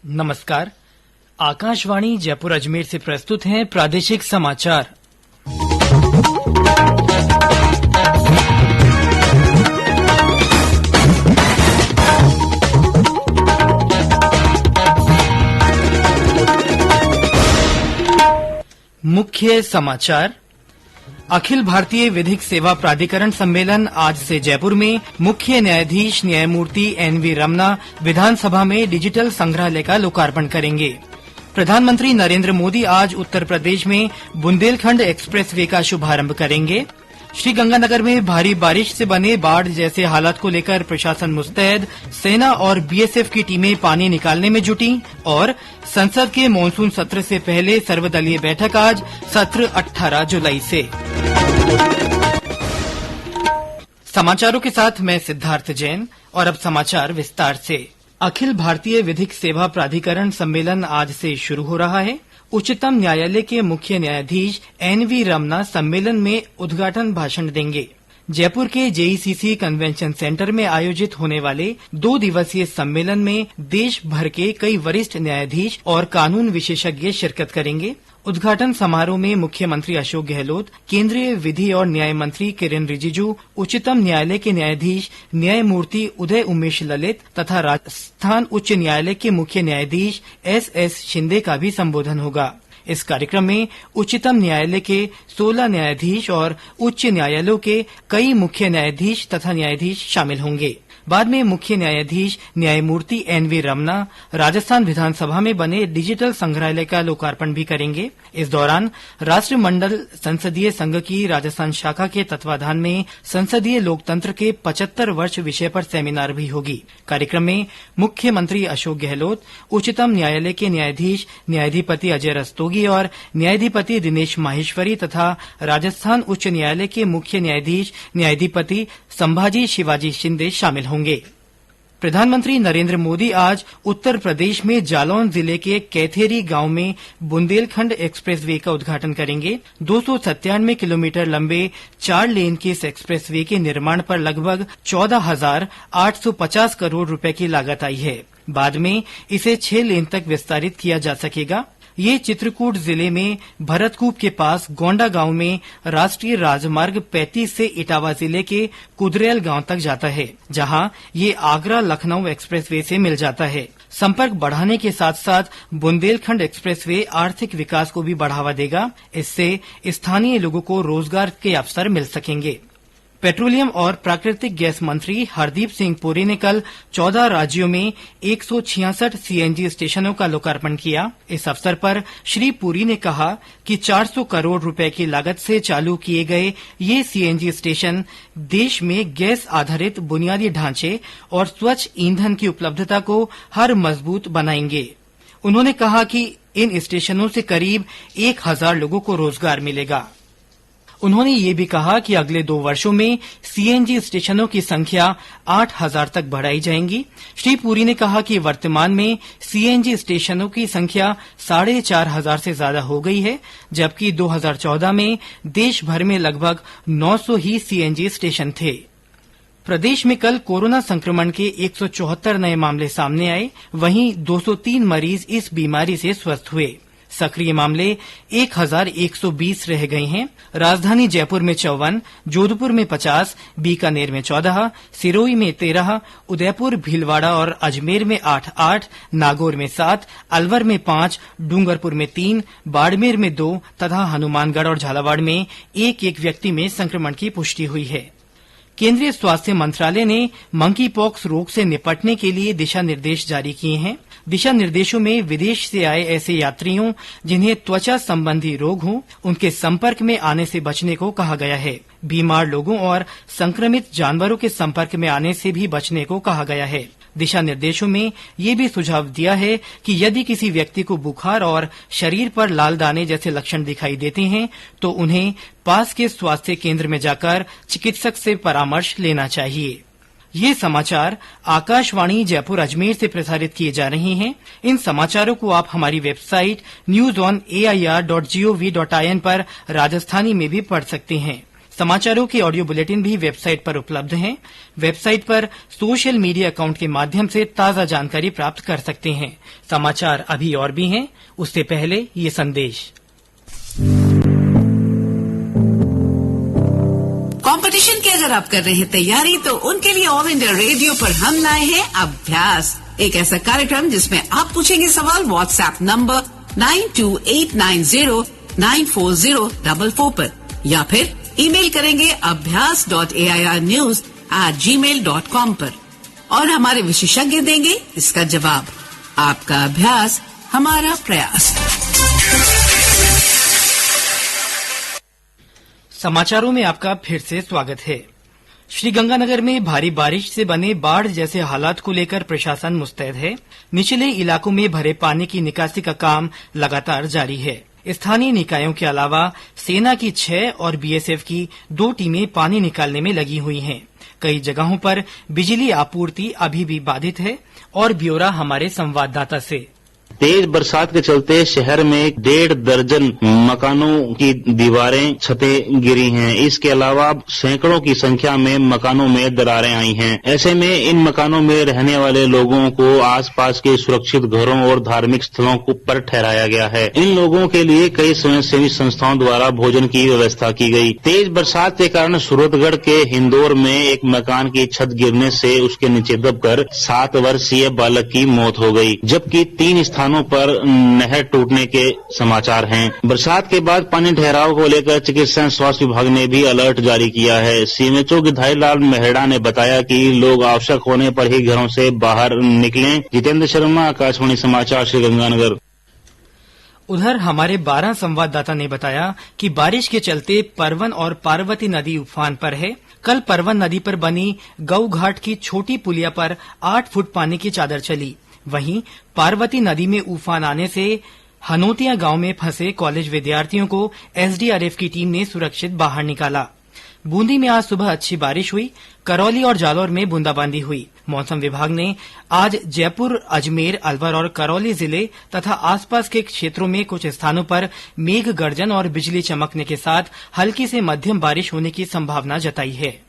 नमस्कार। आकाशवाणी जयपुर अजमेर से प्रस्तुत हैं प्रादेशिक समाचार। मुख्य समाचार। अखिल भारतीय विधिक सेवा प्राधिकरण सम्मेलन आज से जयपुर में। मुख्य न्यायाधीश न्यायमूर्ति एनवी रमना विधानसभा में डिजिटल संग्रहालय का लोकार्पण करेंगे। प्रधानमंत्री नरेंद्र मोदी आज उत्तर प्रदेश में बुंदेलखंड एक्सप्रेसवे का शुभारंभ करेंगे। श्रीगंगानगर में भारी बारिश से बने बाढ़ जैसे हालात को लेकर प्रशासन मुस्तैद। सेना और बीएसएफ की टीमें पानी निकालने में जुटी। और संसद के मानसून सत्र से पहले सर्वदलीय बैठक आज, सत्र 18 जुलाई से। समाचारों के साथ मैं सिद्धार्थ जैन और अब समाचार विस्तार से। अखिल भारतीय विधिक सेवा प्राधिकरण सम्मेलन आज से शुरू हो रहा है। उच्चतम न्यायालय के मुख्य न्यायाधीश एनवी रमना सम्मेलन में उद्घाटन भाषण देंगे। जयपुर के जेईसीसी कन्वेंशन सेंटर में आयोजित होने वाले 2 दिवसीय सम्मेलन में देश भर के कई वरिष्ठ न्यायाधीश और कानून विशेषज्ञ शिरकत करेंगे। उद्घाटन समारोह में मुख्यमंत्री अशोक गहलोत, केंद्रीय विधि और न्याय मंत्री किरेन रिजिजू, उच्चतम न्यायालय के न्यायाधीश न्यायमूर्ति उदय उमेश ललित तथा राजस्थान उच्च न्यायालय के मुख्य न्यायाधीश एस शिंदे का भी संबोधन होगा। इस कार्यक्रम में उच्चतम न्यायालय के 16 न्यायाधीश और उच्च न्यायालयों के कई मुख्य न्यायाधीश तथा न्यायाधीश शामिल होंगे। बाद में मुख्य न्यायाधीश न्यायमूर्ति एनवी रमना राजस्थान विधानसभा में बने डिजिटल संग्रहालय का लोकार्पण भी करेंगे। इस दौरान राष्ट्रमंडल संसदीय संघ की राजस्थान शाखा के तत्वाधान में संसदीय लोकतंत्र के 75 वर्ष विषय पर सेमिनार भी होगी। कार्यक्रम में मुख्यमंत्री अशोक गहलोत, उच्चतम न्यायालय के न्यायाधीश न्यायाधिपति अजय रस्तोगी और न्यायाधिपति दिनेश माहेश्वरी तथा राजस्थान उच्च न्यायालय के मुख्य न्यायाधीश न्यायाधिपति संभाजी शिवाजी शिंदे शामिल होंगे। प्रधानमंत्री नरेंद्र मोदी आज उत्तर प्रदेश में जालौन जिले के कैथेरी गांव में बुंदेलखंड एक्सप्रेसवे का उद्घाटन करेंगे। 297 किलोमीटर लंबे 4 लेन के इस एक्सप्रेसवे के निर्माण पर लगभग 14,850 करोड़ रुपए की लागत आई है। बाद में इसे 6 लेन तक विस्तारित किया जा सकेगा। ये चित्रकूट जिले में भरतकूप के पास गोंडा गांव में राष्ट्रीय राजमार्ग 35 से इटावा जिले के कुदरेल गांव तक जाता है, जहां ये आगरा लखनऊ एक्सप्रेसवे से मिल जाता है। संपर्क बढ़ाने के साथ साथ बुंदेलखंड एक्सप्रेसवे आर्थिक विकास को भी बढ़ावा देगा। इससे स्थानीय लोगों को रोजगार के अवसर मिल सकेंगे। पेट्रोलियम और प्राकृतिक गैस मंत्री हरदीप सिंह पुरी ने कल 14 राज्यों में 166 सीएनजी स्टेशनों का लोकार्पण किया। इस अवसर पर श्री पुरी ने कहा कि 400 करोड़ रुपए की लागत से चालू किए गए ये सीएनजी स्टेशन देश में गैस आधारित बुनियादी ढांचे और स्वच्छ ईंधन की उपलब्धता को हर मजबूत बनाएंगे। उन्होंने कहा कि इन स्टेशनों से करीब 1000 लोगों को रोजगार मिलेगा। उन्होंने ये भी कहा कि अगले 2 वर्षों में सीएनजी स्टेशनों की संख्या 8000 तक बढ़ाई जाएगी। श्री पुरी ने कहा कि वर्तमान में सीएनजी स्टेशनों की संख्या 4500 से ज्यादा हो गई है, जबकि 2014 में देश भर में लगभग 900 ही सीएनजी स्टेशन थे। प्रदेश में कल कोरोना संक्रमण के 174 नए मामले सामने आए। वहीं 203 मरीज इस बीमारी से स्वस्थ हुए। सक्रिय मामले 1120 रह गए हैं। राजधानी जयपुर में 54, जोधपुर में 50, बीकानेर में 14, सिरोही में 13, उदयपुर, भीलवाड़ा और अजमेर में 8-8, नागौर में 7, अलवर में 5, डूंगरपुर में 3, बाड़मेर में 2 तथा हनुमानगढ़ और झालावाड़ में 1-1 व्यक्ति में संक्रमण की पुष्टि हुई है। केंद्रीय स्वास्थ्य मंत्रालय ने मंकी पॉक्स रोग से निपटने के लिए दिशा निर्देश जारी किए हैं। दिशा निर्देशों में विदेश से आए ऐसे यात्रियों जिन्हें त्वचा संबंधी रोग हो, उनके संपर्क में आने से बचने को कहा गया है। बीमार लोगों और संक्रमित जानवरों के संपर्क में आने से भी बचने को कहा गया है। दिशा निर्देशों में ये भी सुझाव दिया है कि यदि किसी व्यक्ति को बुखार और शरीर पर लाल दाने जैसे लक्षण दिखाई देते हैं तो उन्हें पास के स्वास्थ्य केंद्र में जाकर चिकित्सक से परामर्श लेना चाहिए। ये समाचार आकाशवाणी जयपुर अजमेर से प्रसारित किए जा रहे हैं। इन समाचारों को आप हमारी वेबसाइट newsonair.gov.in पर राजस्थानी में भी पढ़ सकते हैं। समाचारों के ऑडियो बुलेटिन भी वेबसाइट पर उपलब्ध हैं। वेबसाइट पर सोशल मीडिया अकाउंट के माध्यम से ताजा जानकारी प्राप्त कर सकते हैं। समाचार अभी और भी हैं, उससे पहले ये संदेश। कंपटीशन की अगर आप कर रहे हैं तैयारी, तो उनके लिए ऑल इंडिया रेडियो पर हम लाए हैं अभ्यास, एक ऐसा कार्यक्रम जिसमें आप पूछेंगे सवाल व्हाट्सएप नंबर 9289094044 पर, या फिर ईमेल करेंगे abhyas.airnews@gmail.com पर, और हमारे विशेषज्ञ देंगे इसका जवाब। आपका अभ्यास हमारा प्रयास। समाचारों में आपका फिर से स्वागत है। श्रीगंगानगर में भारी बारिश से बने बाढ़ जैसे हालात को लेकर प्रशासन मुस्तैद है। निचले इलाकों में भरे पानी की निकासी का काम लगातार जारी है। स्थानीय निकायों के अलावा सेना की 6 और बीएसएफ की 2 टीमें पानी निकालने में लगी हुई हैं। कई जगहों पर बिजली आपूर्ति अभी भी बाधित है। और ब्यौरा हमारे संवाददाता से। तेज बरसात के चलते शहर में 1.5 दर्जन मकानों की दीवारें, छतें गिरी हैं। इसके अलावा सैकड़ों की संख्या में मकानों में दरारें आई हैं। ऐसे में इन मकानों में रहने वाले लोगों को आसपास के सुरक्षित घरों और धार्मिक स्थलों पर ठहराया गया है। इन लोगों के लिए कई स्वयंसेवी संस्थाओं द्वारा भोजन की व्यवस्था की गई। तेज बरसात के कारण सूरतगढ़ के हिंदौर में एक मकान की छत गिरने से उसके नीचे दबकर 7 वर्षीय बालक की मौत हो गई, जबकि 3 स्थानों पर नहर टूटने के समाचार हैं। बरसात के बाद पानी ठहराव को लेकर चिकित्सा एवं स्वास्थ्य विभाग ने भी अलर्ट जारी किया है। सीएमएचओ गिधाई लाल मेहड़ा ने बताया कि लोग आवश्यक होने पर ही घरों से बाहर निकलें। जितेंद्र शर्मा, आकाशवाणी समाचार, श्रीगंगानगर। उधर हमारे 12 संवाददाता ने बताया कि बारिश के चलते परवन और पार्वती नदी उफान पर है। कल परवन नदी पर बनी गऊ घाट की छोटी पुलिया पर 8 फुट पानी की चादर चली। वहीं पार्वती नदी में उफान आने से हनोतिया गांव में फंसे कॉलेज विद्यार्थियों को एसडीआरएफ की टीम ने सुरक्षित बाहर निकाला। बूंदी में आज सुबह अच्छी बारिश हुई। करौली और जालौर में बूंदाबांदी हुई। मौसम विभाग ने आज जयपुर, अजमेर, अलवर और करौली जिले तथा आसपास के क्षेत्रों में कुछ स्थानों पर मेघ गर्जन और बिजली चमकने के साथ हल्की से मध्यम बारिश होने की संभावना जताई है।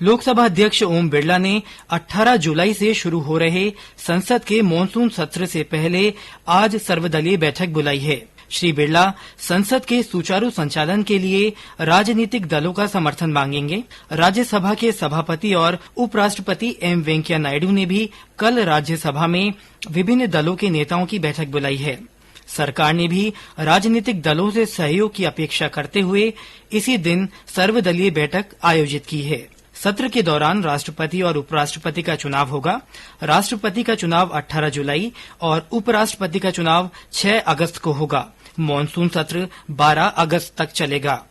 लोकसभा अध्यक्ष ओम बिरला ने 18 जुलाई से शुरू हो रहे संसद के मानसून सत्र से पहले आज सर्वदलीय बैठक बुलाई है। श्री बिरला संसद के सुचारू संचालन के लिए राजनीतिक दलों का समर्थन मांगेंगे। राज्यसभा के सभापति और उपराष्ट्रपति एम वेंकैया नायडू ने भी कल राज्यसभा में विभिन्न दलों के नेताओं की बैठक बुलाई है। सरकार ने भी राजनीतिक दलों से सहयोग की अपेक्षा करते हुए इसी दिन सर्वदलीय बैठक आयोजित की है। सत्र के दौरान राष्ट्रपति और उपराष्ट्रपति का चुनाव होगा। राष्ट्रपति का चुनाव 18 जुलाई और उपराष्ट्रपति का चुनाव 6 अगस्त को होगा। मानसून सत्र 12 अगस्त तक चलेगा।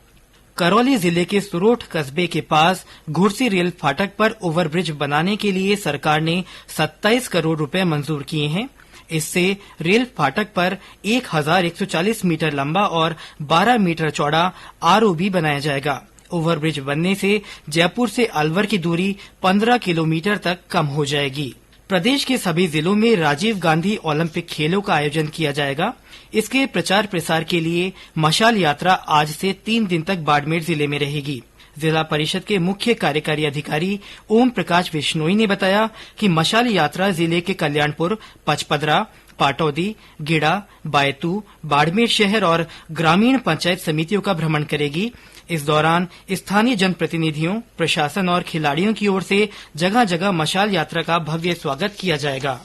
करौली जिले के सुरोठ कस्बे के पास घुर्सी रेल फाटक पर ओवरब्रिज बनाने के लिए सरकार ने 27 करोड़ रुपए मंजूर किए हैं। इससे रेल फाटक पर 1140 मीटर लंबा और 12 मीटर चौड़ा आरओबी बनाया जाएगा। ओवरब्रिज बनने से जयपुर से अलवर की दूरी 15 किलोमीटर तक कम हो जाएगी। प्रदेश के सभी जिलों में राजीव गांधी ओलंपिक खेलों का आयोजन किया जाएगा। इसके प्रचार प्रसार के लिए मशाल यात्रा आज से 3 दिन तक बाड़मेर जिले में रहेगी। जिला परिषद के मुख्य कार्यकारी अधिकारी ओम प्रकाश बिश्नोई ने बताया कि मशाल यात्रा जिले के कल्याणपुर, पचपदरा, पाटौदी, गिड़ा, बायतू, बाड़मेर शहर और ग्रामीण पंचायत समितियों का भ्रमण करेगी। इस दौरान स्थानीय जनप्रतिनिधियों, प्रशासन और खिलाड़ियों की ओर से जगह जगह मशाल यात्रा का भव्य स्वागत किया जाएगा।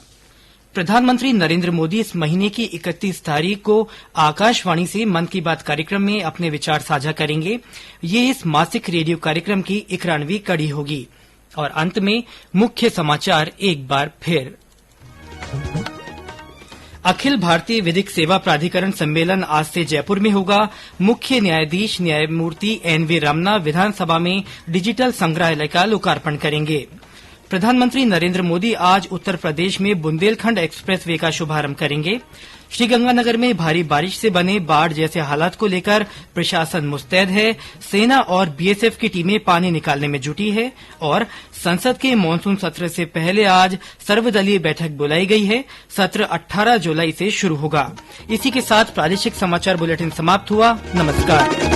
प्रधानमंत्री नरेंद्र मोदी इस महीने की 31 तारीख को आकाशवाणी से मन की बात कार्यक्रम में अपने विचार साझा करेंगे। ये इस मासिक रेडियो कार्यक्रम की 91वीं कड़ी होगी। और अंत में मुख्य समाचार एक बार फिर। अखिल भारतीय विधिक सेवा प्राधिकरण सम्मेलन आज से जयपुर में होगा। मुख्य न्यायाधीश न्यायमूर्ति एनवी रमना विधानसभा में डिजिटल संग्रहालय का लोकार्पण करेंगे। प्रधानमंत्री नरेंद्र मोदी आज उत्तर प्रदेश में बुंदेलखंड एक्सप्रेस वे का शुभारंभ करेंगे। श्रीगंगानगर में भारी बारिश से बने बाढ़ जैसे हालात को लेकर प्रशासन मुस्तैद है। सेना और बीएसएफ की टीमें पानी निकालने में जुटी है। और संसद के मानसून सत्र से पहले आज सर्वदलीय बैठक बुलाई गई है। सत्र 18 जुलाई से शुरू होगा। इसी के साथ प्रादेशिक समाचार बुलेटिन समाप्त हुआ। नमस्कार।